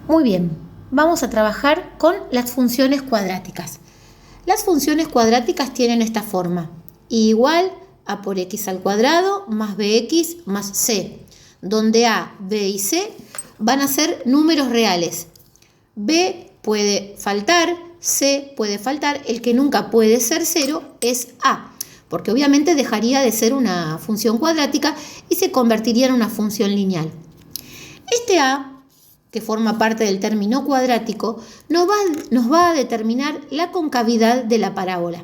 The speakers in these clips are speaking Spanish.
Muy bien, vamos a trabajar con las funciones cuadráticas. Las funciones cuadráticas tienen esta forma: y igual a por x al cuadrado más bx más c, donde a, b y c van a ser números reales. B puede faltar, C puede faltar, el que nunca puede ser 0 es A, porque obviamente dejaría de ser una función cuadrática y se convertiría en una función lineal. Este A, que forma parte del término cuadrático, nos va a determinar la concavidad de la parábola.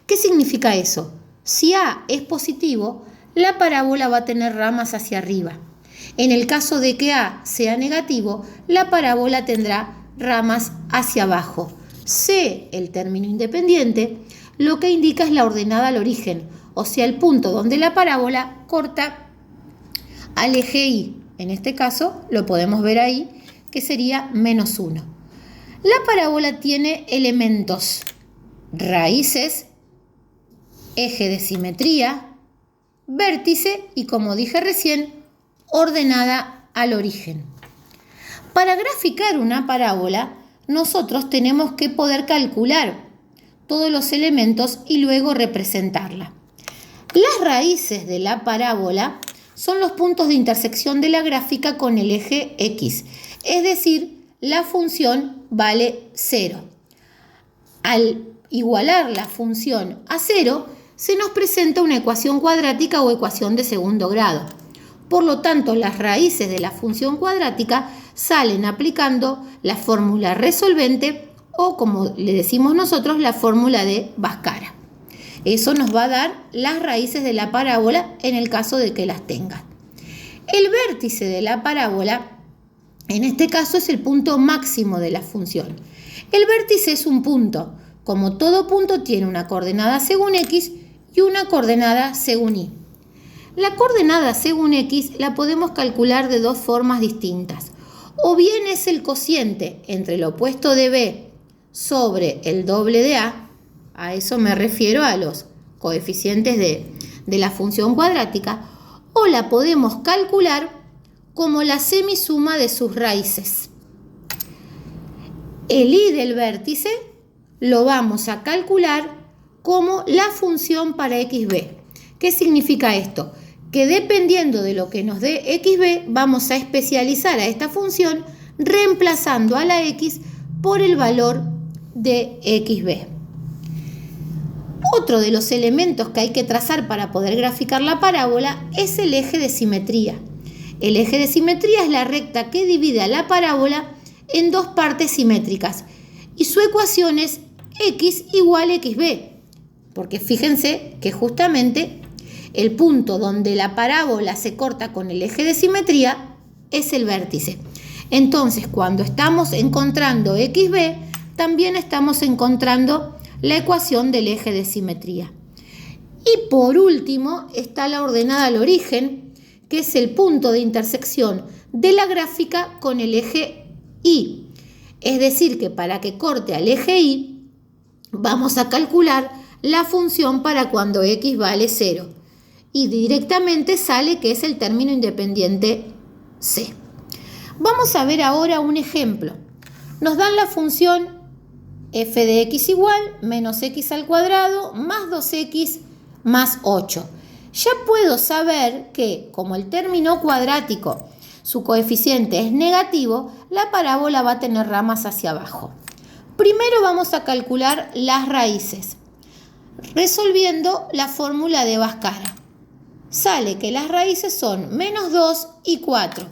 ¿Qué significa eso? Si A es positivo, la parábola va a tener ramas hacia arriba. En el caso de que A sea negativo, la parábola tendrá ramas hacia abajo. C, el término independiente, lo que indica es la ordenada al origen, o sea, el punto donde la parábola corta al eje Y. En este caso lo podemos ver ahí, que sería menos 1. La parábola tiene elementos: raíces, eje de simetría, vértice y, como dije recién, ordenada al origen. Para graficar una parábola, nosotros tenemos que poder calcular todos los elementos y luego representarla. Las raíces de la parábola son los puntos de intersección de la gráfica con el eje X, es decir, la función vale 0. Al igualar la función a 0, se nos presenta una ecuación cuadrática o ecuación de segundo grado. Por lo tanto, las raíces de la función cuadrática salen aplicando la fórmula resolvente o, como le decimos nosotros, la fórmula de Bhaskara. Eso nos va a dar las raíces de la parábola en el caso de que las tenga. El vértice de la parábola, en este caso, es el punto máximo de la función. El vértice es un punto. Como todo punto tiene una coordenada según X y una coordenada según Y. La coordenada según X la podemos calcular de dos formas distintas. O bien es el cociente entre el opuesto de B sobre el doble de A eso me refiero a los coeficientes de la función cuadrática, o la podemos calcular como la semisuma de sus raíces. El Y del vértice lo vamos a calcular como la función para XB. ¿Qué significa esto? Que dependiendo de lo que nos dé XB, vamos a especializar a esta función reemplazando a la X por el valor de XB. Otro de los elementos que hay que trazar para poder graficar la parábola es el eje de simetría. El eje de simetría es la recta que divide a la parábola en dos partes simétricas y su ecuación es X igual XB, porque fíjense que justamente el punto donde la parábola se corta con el eje de simetría es el vértice. Entonces, cuando estamos encontrando XB, también estamos encontrando la ecuación del eje de simetría. Y por último está la ordenada al origen, que es el punto de intersección de la gráfica con el eje Y. Es decir, que para que corte al eje Y, vamos a calcular la función para cuando X vale 0. Y directamente sale que es el término independiente C. Vamos a ver ahora un ejemplo. Nos dan la función f de x igual menos x al cuadrado más 2x más 8. Ya puedo saber que, como el término cuadrático, su coeficiente es negativo, la parábola va a tener ramas hacia abajo. Primero vamos a calcular las raíces, resolviendo la fórmula de Bhaskara. Sale que las raíces son menos 2 y 4.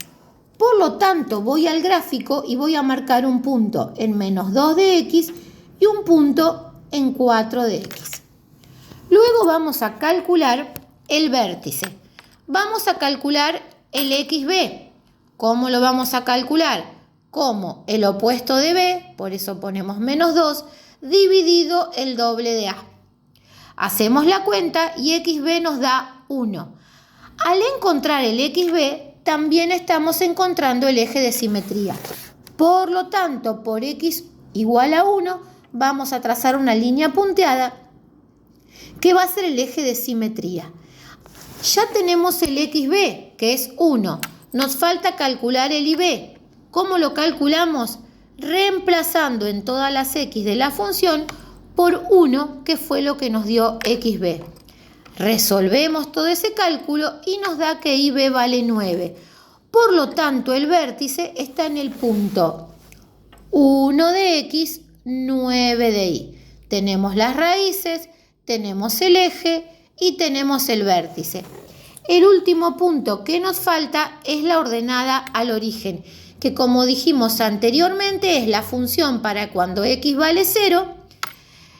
Por lo tanto, voy al gráfico y voy a marcar un punto en menos 2 de x y un punto en 4 de x. Luego vamos a calcular el vértice. Vamos a calcular el XB. ¿Cómo lo vamos a calcular? Como el opuesto de B, por eso ponemos menos 2, dividido el doble de A. Hacemos la cuenta y XB nos da 1. Al encontrar el XB, también estamos encontrando el eje de simetría. Por lo tanto, por X igual a 1, vamos a trazar una línea punteada que va a ser el eje de simetría. Ya tenemos el XB, que es 1. Nos falta calcular el IB. ¿Cómo lo calculamos? Reemplazando en todas las x de la función por 1, que fue lo que nos dio xb. Resolvemos todo ese cálculo y nos da que ib vale 9. Por lo tanto, el vértice está en el punto 1 de x, 9 de y. Tenemos las raíces, tenemos el eje y tenemos el vértice. El último punto que nos falta es la ordenada al origen, que como dijimos anteriormente es la función para cuando x vale 0,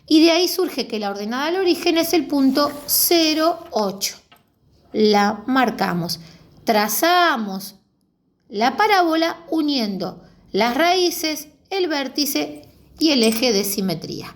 y de ahí surge que la ordenada al origen es el punto 0, 8. La marcamos, trazamos la parábola uniendo las raíces, el vértice y el eje de simetría.